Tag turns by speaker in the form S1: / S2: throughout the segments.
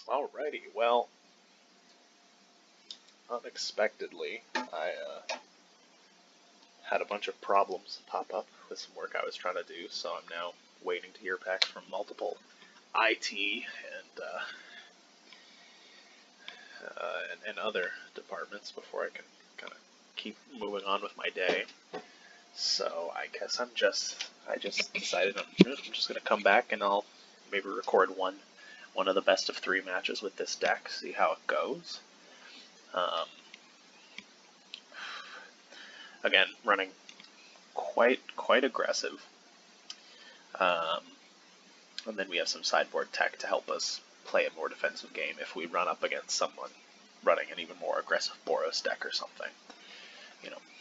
S1: Alrighty, well, unexpectedly, I had a bunch of problems pop up with some work I was trying to do, so I'm now waiting to hear back from multiple IT and other departments before I can kind of keep moving on with my day. So I guess I just decided I'm just gonna come back and I'll maybe record one of the best of 3 matches with this deck, see how it goes. Again, running quite aggressive, and then we have some sideboard tech to help us play a more defensive game if we run up against someone running an even more aggressive Boros deck or something.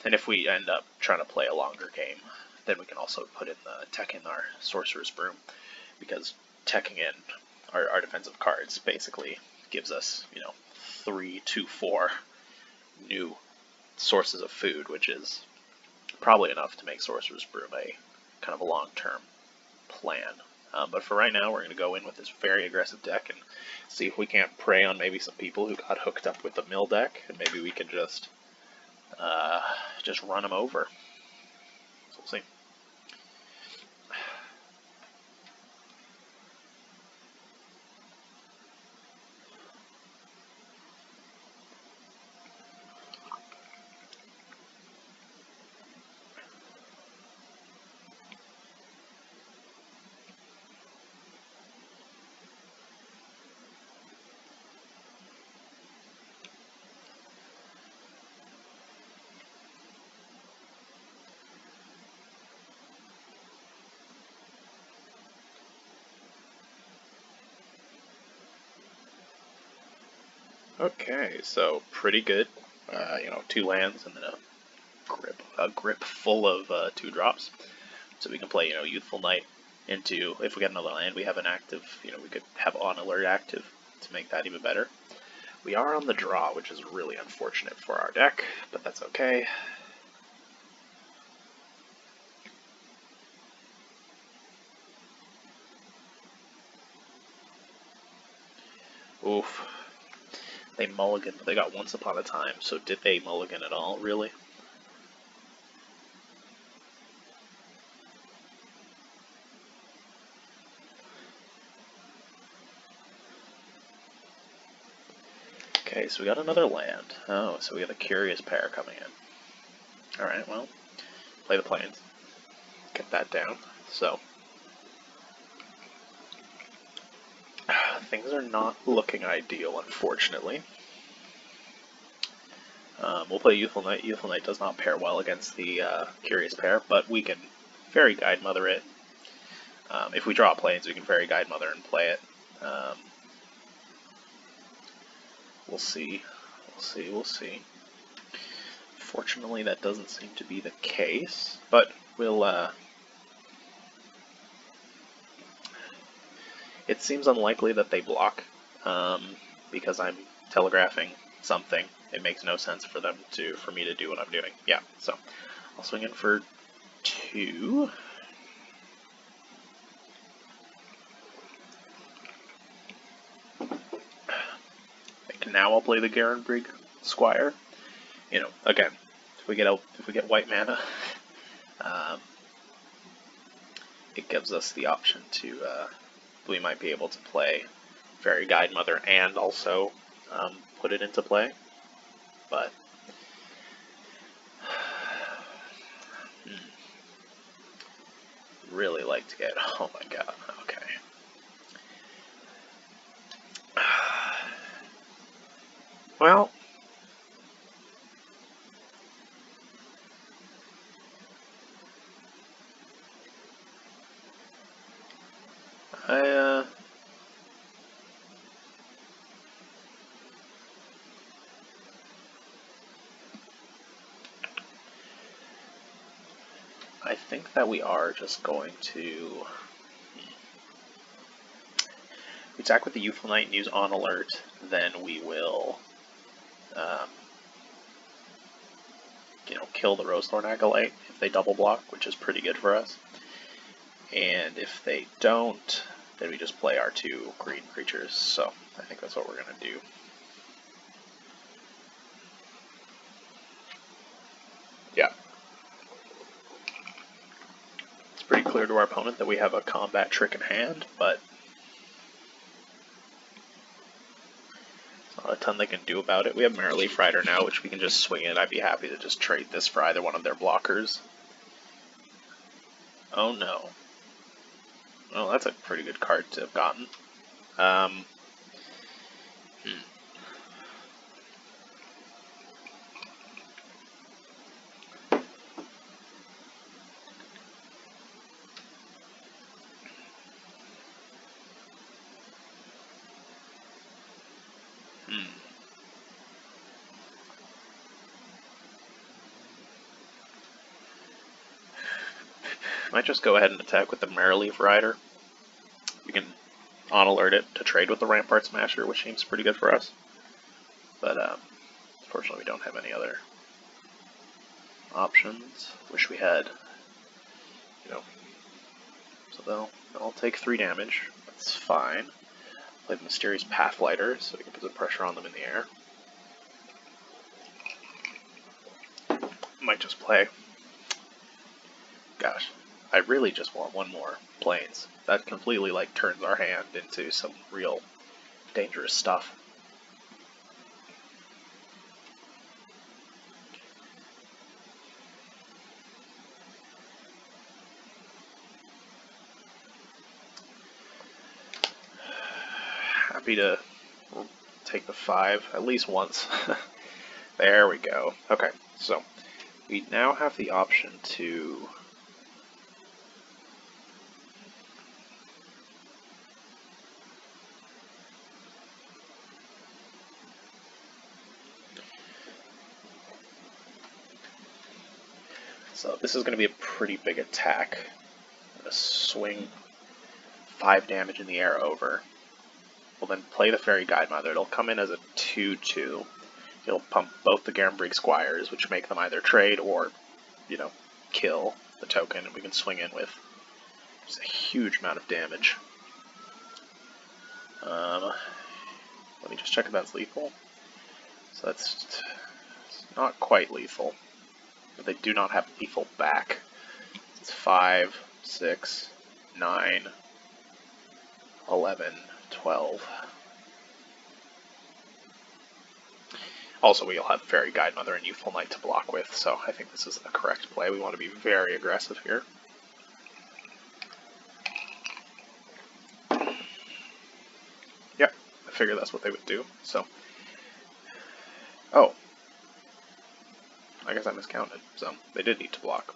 S1: And if we end up trying to play a longer game, then we can also put in the tech in our Sorcerer's Broom, because teching in our defensive cards basically gives us, 3 to 4 new sources of food, which is probably enough to make Sorcerer's Broom a kind of a long-term plan. But for right now, we're going to go in with this very aggressive deck and see if we can't prey on maybe some people who got hooked up with the mill deck, and maybe we can just run them over. So we'll see. Okay, so pretty good. 2 lands and then a grip full of 2 drops. So we can play, Youthful Knight into, if we get another land, we have an active, we could have On Alert active to make that even better. We are on the draw, which is really unfortunate for our deck, but that's okay. Oof. They mulliganed, but they got Once Upon a Time, so did they mulligan at all, really? Okay, so we got another land. Oh, so we have a Curious Pair coming in. Alright, well, play the plains. Get that down. So, things are not looking ideal, unfortunately. We'll play Youthful Knight. Youthful Knight does not pair well against the Curious Pair, but we can Fairy Guide Mother it. If we draw plains, we can Fairy Guide Mother and play it. We'll see. We'll see. Fortunately, that doesn't seem to be the case, but we'll... It seems unlikely that they block, because I'm telegraphing something. It makes no sense for me to do what I'm doing. Yeah, so I'll swing it for 2. Now I'll play the Garenbrig Squire. Again, if we get white mana, it gives us the option to we might be able to play Fairy Guide Mother and also put it into play, but really like to get. Oh my god. Okay. Well, I think that we are just going to attack with the Youthful Knight and use On Alert, then we will kill the Rosethorn Acolyte if they double block, which is pretty good for us. And if they don't, then we just play our 2 green creatures. So I think that's what we're going to do. Yeah. It's pretty clear to our opponent that we have a combat trick in hand, but not a ton they can do about it. We have Marrowleaf Rider now, which we can just swing in. I'd be happy to just trade this for either one of their blockers. Oh no. Well, that's a pretty good card to have gotten. Might just go ahead and attack with the Marrowleaf Rider. We can on-alert it to trade with the Rampart Smasher, which seems pretty good for us. But, unfortunately we don't have any other options. Wish we had, so they'll take 3 damage. That's fine. Play the Mysterious Pathlighter, so we can put some pressure on them in the air. Might just play. Gosh, I really just want one more Plains. That completely, turns our hand into some real dangerous stuff. Happy to take the 5 at least once. There we go. Okay, so we now have the option to so this is going to be a pretty big attack. I'm going to swing 5 damage in the air over. We'll then play the Fairy Guidemother. It'll come in as a 2/2. It'll pump both the Garenbrig Squires, which make them either trade or, kill the token, and we can swing in with just a huge amount of damage. Let me just check if that's lethal. So it's not quite lethal, but they do not have lethal back. It's 5, 6, 9, 11, 12. Also, we'll have Fairy Guidemother and Youthful Knight to block with, so I think this is the correct play. We want to be very aggressive here. Yep, I figured that's what they would do, so. Oh. I guess I miscounted, so they did need to block.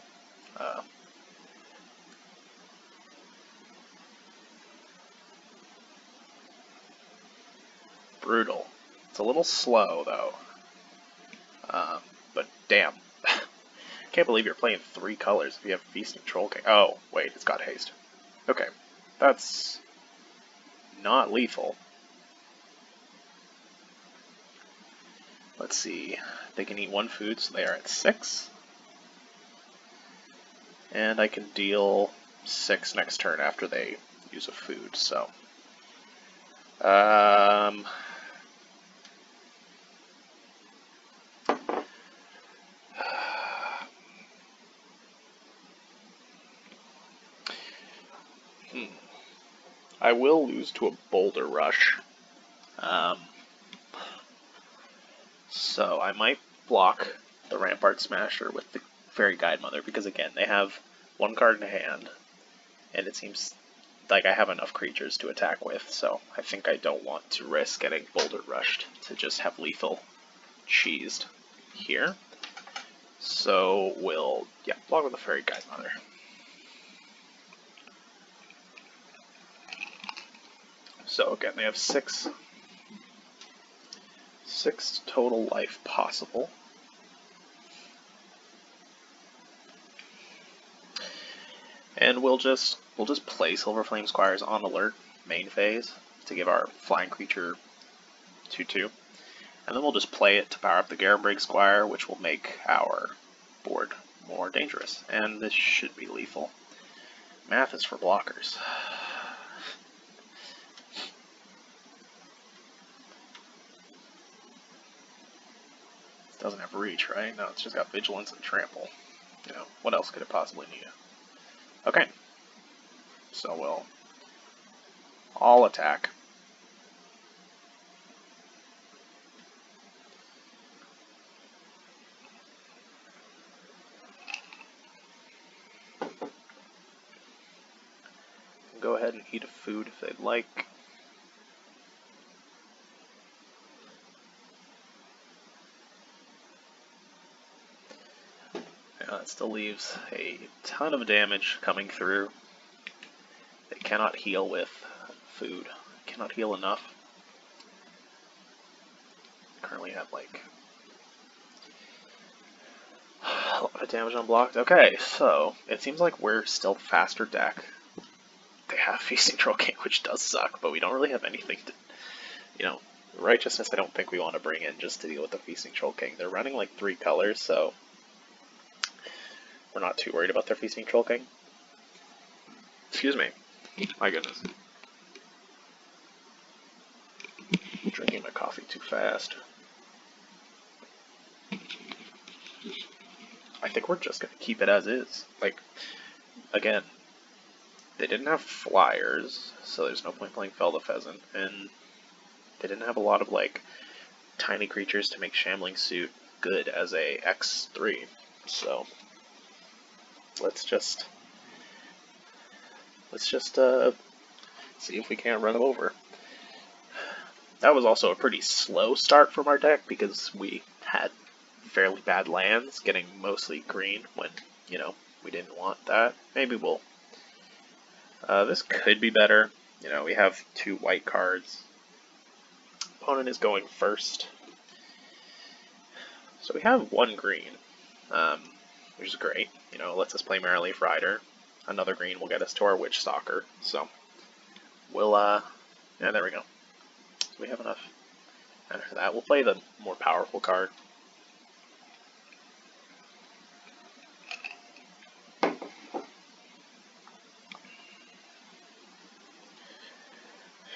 S1: Brutal. It's a little slow, though. But damn. Can't believe you're playing 3 colors if you have Feasting Troll King. Oh, wait, it's got haste. Okay, that's not lethal. Let's see. They can eat 1 food, so they are at 6. And I can deal 6 next turn after they use a food, so. I will lose to a Boulder Rush. So I might block the Rampart Smasher with the Fairy Guidemother, because again, they have 1 card in hand, and it seems like I have enough creatures to attack with, so I think I don't want to risk getting Boulder Rushed to just have lethal cheesed here. So we'll, block with the Fairy Guidemother. So again, they have 6 total life possible. And we'll just play Silver Flame Squires on alert main phase to give our flying creature 2/2. And then we'll just play it to power up the Garenbrig Squire, which will make our board more dangerous. And this should be lethal. Math is for blockers. doesn't have reach, right? No, it's just got vigilance and trample. You know, what else could it possibly need? Okay. So we'll all attack. Go ahead and eat a food if they'd like. That still leaves a ton of damage coming through. They cannot heal with food. Cannot heal enough. Currently have like a lot of damage unblocked. Okay, so it seems like we're still the faster deck. They have Feasting Troll King, which does suck, but we don't really have anything to, you know, Righteousness I don't think we want to bring in just to deal with the Feasting Troll King. They're running like 3 colors, so we're not too worried about their Feasting Troll King. Excuse me. My goodness. Drinking my coffee too fast. I think we're just going to keep it as is. Like, again, they didn't have flyers, so there's no point playing Fell the Pheasant, and they didn't have a lot of, like, tiny creatures to make Shambling Suit good as a X3, so let's just see if we can't run them over. That was also a pretty slow start from our deck because we had fairly bad lands, getting mostly green when, you know, we didn't want that. Maybe we'll... this could be better. You know, we have 2 white cards. Opponent is going first. So we have 1 green, which is great. You know, lets us play Merrileaf Rider. Another green will get us to our Witch Stalker. So we'll, yeah, there we go. We have enough. After that, we'll play the more powerful card.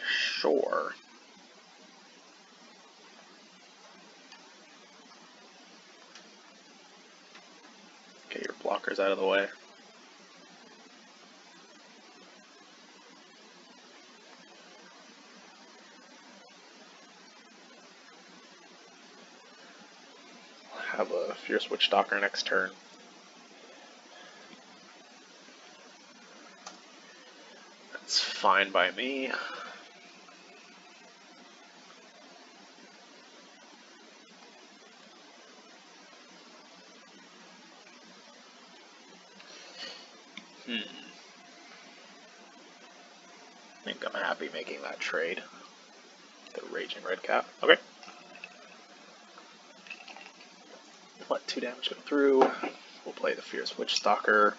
S1: Sure. Get your blockers out of the way. Have a Fierce Witch Stalker next turn. That's fine by me. I think I'm happy making that trade. The Raging Redcap. Okay. Let 2 damage go through. We'll play the Fierce Witch Stalker.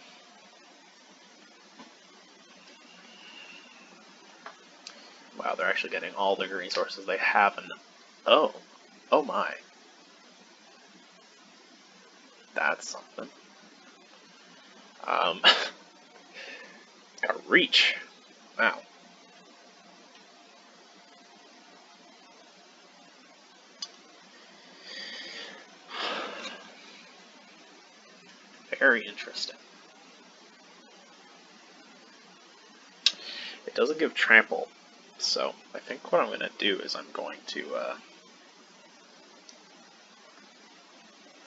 S1: Wow, they're actually getting all the green sources they have. And oh, oh my, that's something. Got reach. Wow. Very interesting. It doesn't give trample, so I think what I'm going to do is I'm going to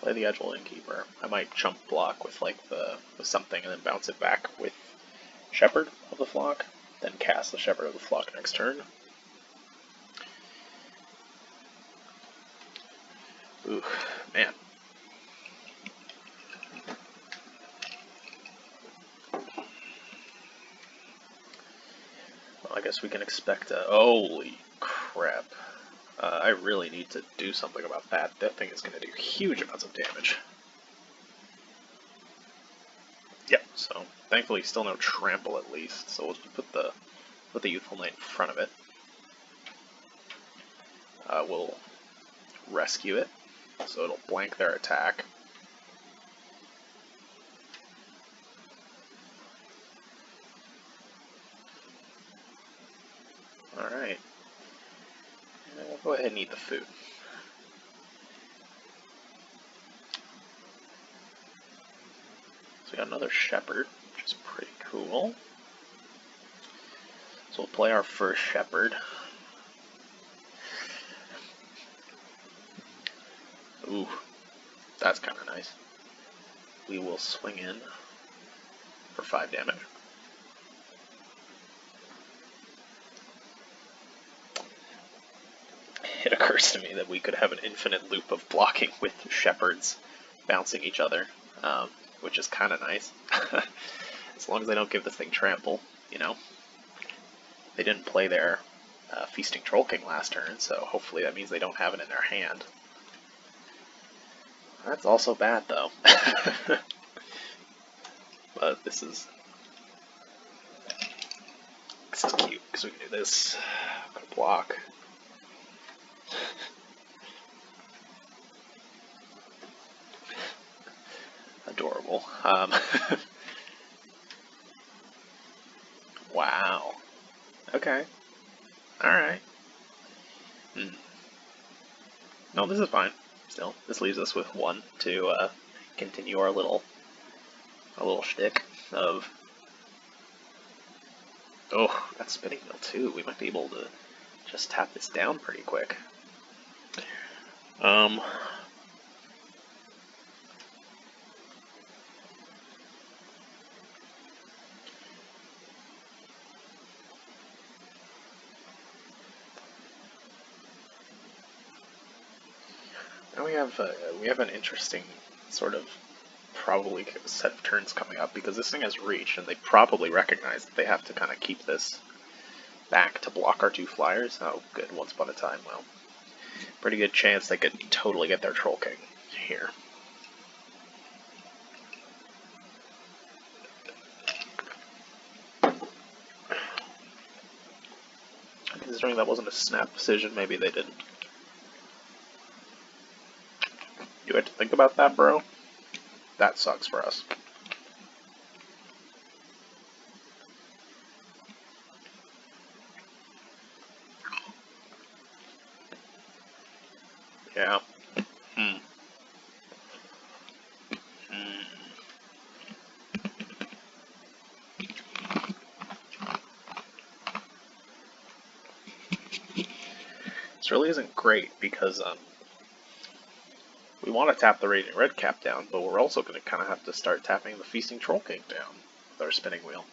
S1: play the Edgewell Innkeeper. I might chump block with like with something and then bounce it back with Shepherd of the Flock, then cast the Shepherd of the Flock next turn. Ooh, man. Well, I guess we can expect a... Holy crap. I really need to do something about that. That thing is going to do huge amounts of damage. Yep, so thankfully still no trample at least, so we'll just put the Youthful Knight in front of it. We'll rescue it, so it'll blank their attack. Alright. We'll go ahead and eat the food. We got another shepherd, which is pretty cool. So we'll play our first shepherd. Ooh, that's kind of nice. We will swing in for 5 damage. It occurs to me that we could have an infinite loop of blocking with shepherds bouncing each other, which is kind of nice. As long as they don't give this thing trample, you know. They didn't play their Feasting Troll King last turn, so hopefully that means they don't have it in their hand. That's also bad, though. But this is cute, because we can do this. I'm going to block. Adorable. Wow. Okay. Alright. No, this is fine. Still, this leaves us with 1 to continue our little shtick of... Oh, that's spinning wheel too. We might be able to just tap this down pretty quick. Now we have an interesting sort of probably set of turns coming up, because this thing has reach, and they probably recognize that they have to kind of keep this back to block our 2 flyers. Oh, good. Once upon a time. Well, pretty good chance they could totally get their Troll King here. Considering that wasn't a snap decision, maybe they didn't. You had to think about that, bro? That sucks for us. Yeah. This really isn't great, because we want to tap the Raging Redcap down, but we're also going to kind of have to start tapping the Feasting Troll King down with our spinning wheel.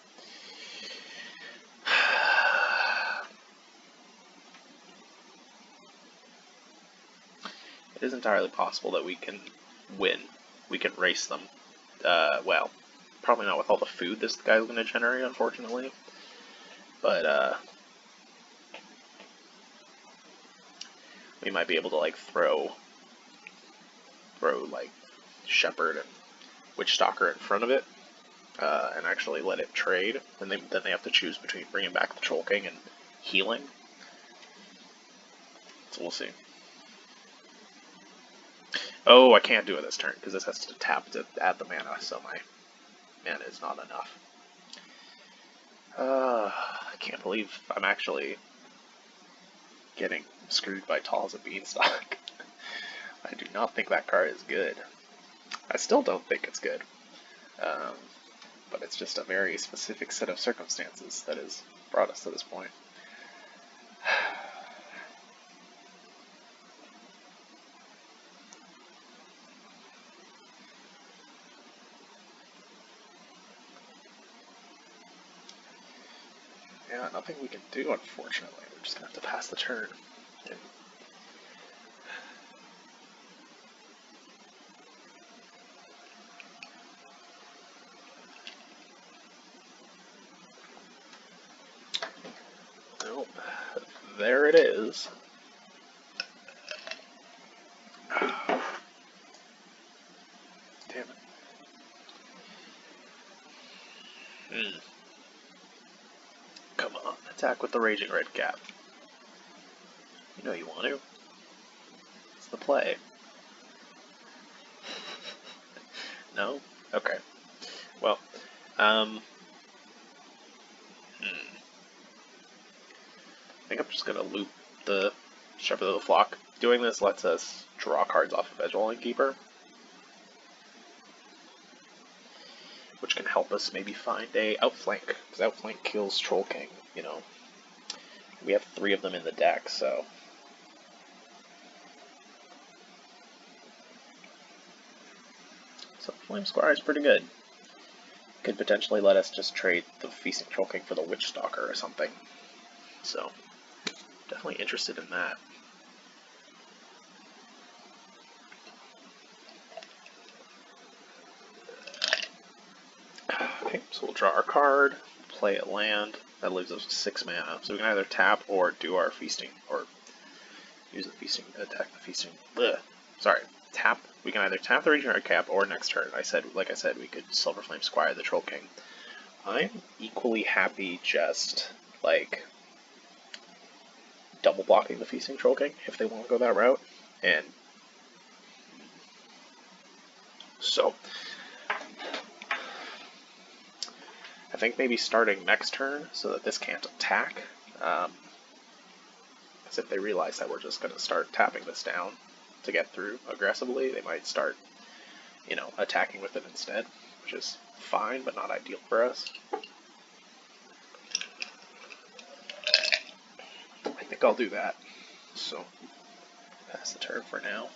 S1: It is entirely possible that we can win. We can race them. Well, probably not with all the food this guy's going to generate, unfortunately. But, we might be able to, like, throw like, Shepherd and Witch Stalker in front of it, and actually let it trade. And then they have to choose between bringing back the Troll King and healing. So we'll see. Oh, I can't do it this turn, because this has to tap to add the mana, so my mana is not enough. I can't believe I'm actually getting screwed by Tall as a Beanstalk. I do not think that card is good. I still don't think it's good. But it's just a very specific set of circumstances that has brought us to this point. Yeah, nothing we can do, unfortunately. We're just going to have to pass the turn. And nope. There it is. Damn it. Come on, attack with the Raging Redcap. You know you want to. It's the play. No? Okay. Well, I think I'm just going to loop the Shepherd of the Flock. Doing this lets us draw cards off of Edgewalling Keeper, which can help us maybe find a outflank, because outflank kills Troll King, you know. We have 3 of them in the deck, so... So Flame Squire is pretty good. Could potentially let us just trade the Feasting Troll King for the Witch Stalker or something. So, definitely interested in that. Okay, so we'll draw our card, play a land. That leaves us with 6 mana. So we can either tap or do our feasting, or use the feasting, attack the feasting. Ugh. Sorry, tap. We can either tap the Regenerate Cap or next turn. Like I said, we could Silver Flame Squire the Troll King. I'm equally happy just, like, double blocking the Feasting Troll King if they want to go that route. And so, I think maybe starting next turn so that this can't attack. Because if they realize that we're just going to start tapping this down to get through aggressively, they might start, you know, attacking with it instead, which is fine, but not ideal for us. I think I'll do that. So, pass the turn for now.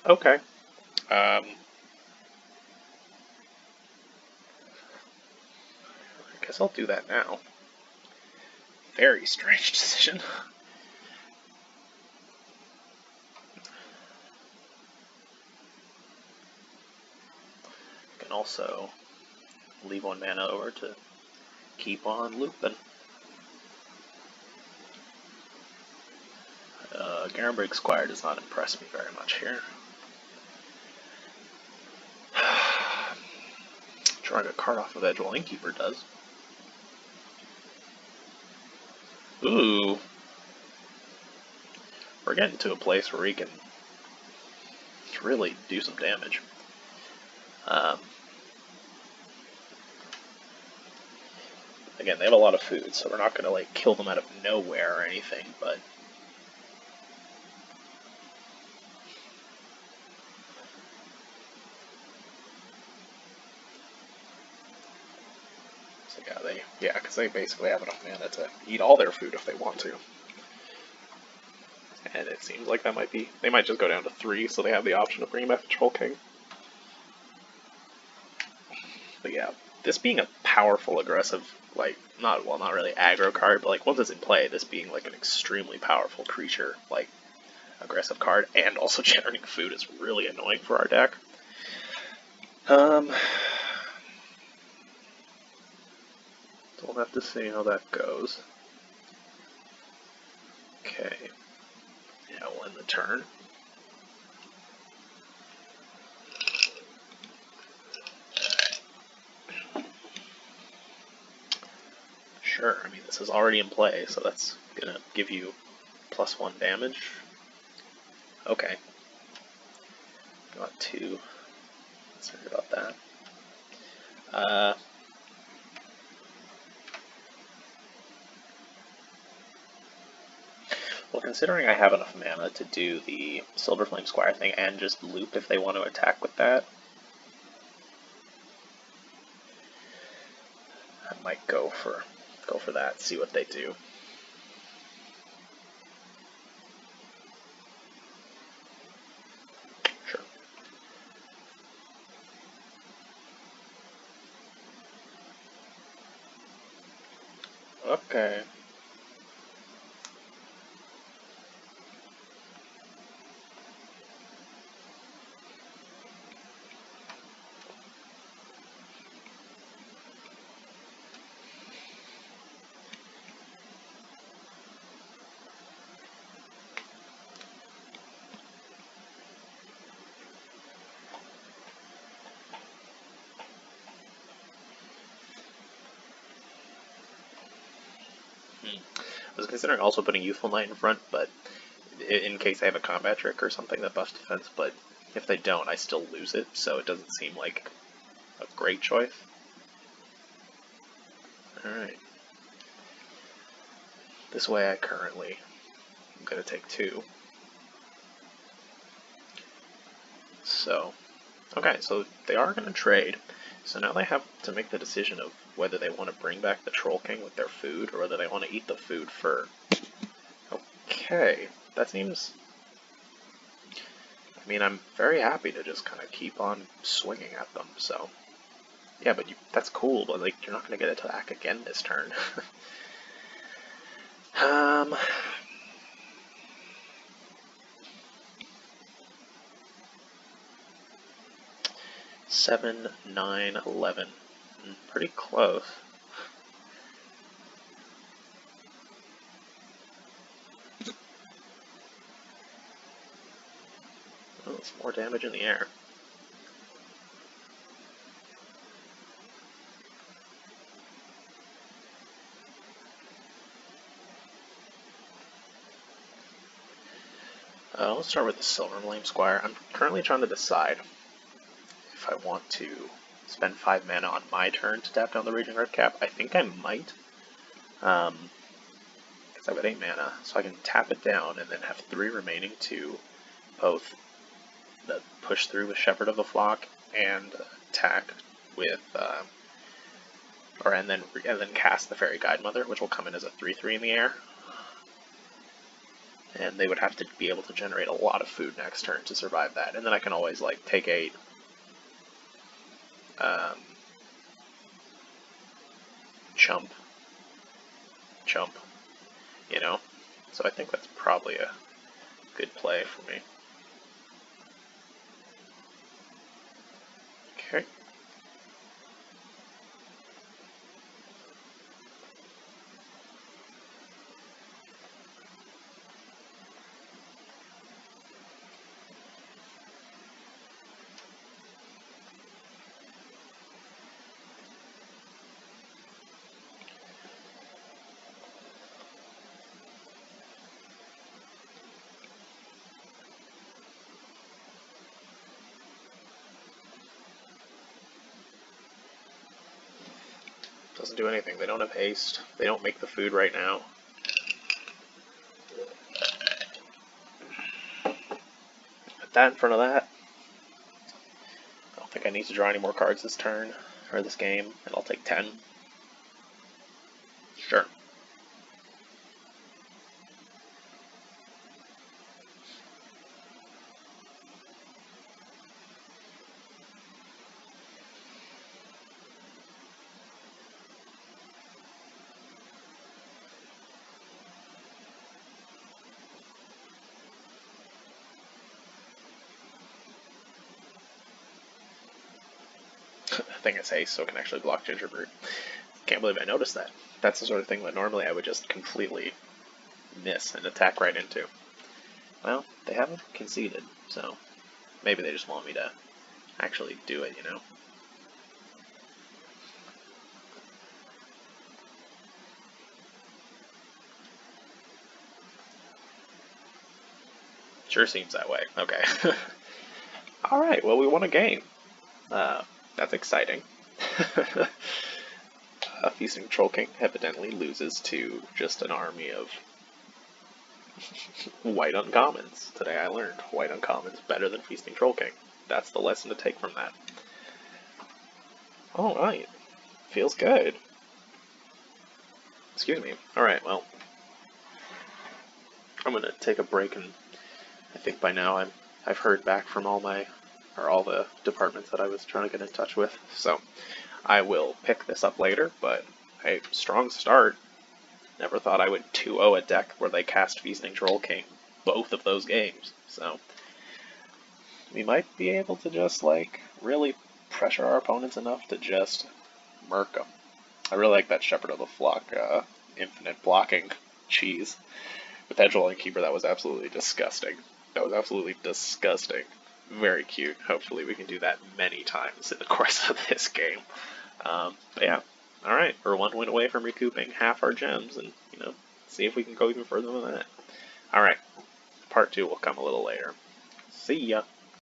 S1: Okay. I guess I'll do that now. Very strange decision. Can also leave 1 mana over to keep on looping. Garenbrig Squire does not impress me very much here. Drawing a card off of Edge while Innkeeper does. Ooh. We're getting to a place where we can really do some damage. Again, they have a lot of food, so we're not going to like kill them out of nowhere or anything, but so because they basically have enough mana to eat all their food if they want to. And it seems like that they might just go down to 3, so they have the option of bringing back the Troll King. But yeah, this being a powerful, aggressive, like, not really aggro card, but like once it's in play, this being like an extremely powerful creature, like, aggressive card, and also generating food is really annoying for our deck. We'll have to see how that goes. Okay. Yeah, we'll end the turn. Sure, I mean, this is already in play, so that's gonna give you +1 damage. Okay. Got 2. Sorry about that. Well, considering I have enough mana to do the Silver Flame Squire thing and just loop if they want to attack with that, I might go for that, see what they do. Sure. Okay. I was considering also putting Youthful Knight in front, but in case I have a combat trick or something that buffs defense, but If they don't, I still lose it, so it doesn't seem like a great choice. Alright. This way I currently am going to take 2. So, okay, so they are going to trade. So now they have to make the decision of whether they want to bring back the Troll King with their food, or whether they want to eat the food for... Okay, that seems... I mean, I'm very happy to just kind of keep on swinging at them, so... Yeah, but that's cool, but like, you're not going to get to attack again this turn. 7, 9, 11. Pretty close. Oh, it's more damage in the air. Let's start with the Silver Flame Squire. I'm currently trying to decide if I want to spend 5 mana on my turn to tap down the Raging Red Cap. I think I might, because I've got 8 mana, so I can tap it down and then have 3 remaining to both push through with Shepherd of the Flock and attack with, and then cast the Fairy Guidemother, which will come in as a 3/3 in the air. And they would have to be able to generate a lot of food next turn to survive that. And then I can always, like, take 8, chump, you know? So I think that's probably a good play for me. Okay. Doesn't do anything. They don't have haste. They don't make the food right now. Put that in front of that. I don't think I need to draw any more cards this turn, or this game, and I'll take 10. Sure. I think it's haste, so it can actually block Gingerbread. Can't believe I noticed that. That's the sort of thing that normally I would just completely miss and attack right into. Well, they haven't conceded, so maybe they just want me to actually do it, you know? Sure seems that way. Okay. Alright, well, we won a game. That's exciting. Feasting Troll King evidently loses to just an army of white uncommons. Today I learned white uncommons better than Feasting Troll King. That's the lesson to take from that. Alright. Feels good. Excuse me. Alright, well, I'm gonna take a break, and I think by now I've heard back from all the departments that I was trying to get in touch with, so I will pick this up later, but hey, strong start. Never thought I would 2-0 a deck where they cast Feasting Troll King both of those games, so we might be able to just, like, really pressure our opponents enough to just murk them. I really like that Shepherd of the Flock infinite blocking cheese. With Edgelord Keeper, that was absolutely disgusting. That was absolutely disgusting. Very cute. Hopefully we can do that many times in the course of this game. But yeah, alright, we're 1 win away from recouping half our gems, and, you know, see if we can go even further than that. Alright, part 2 will come a little later. See ya!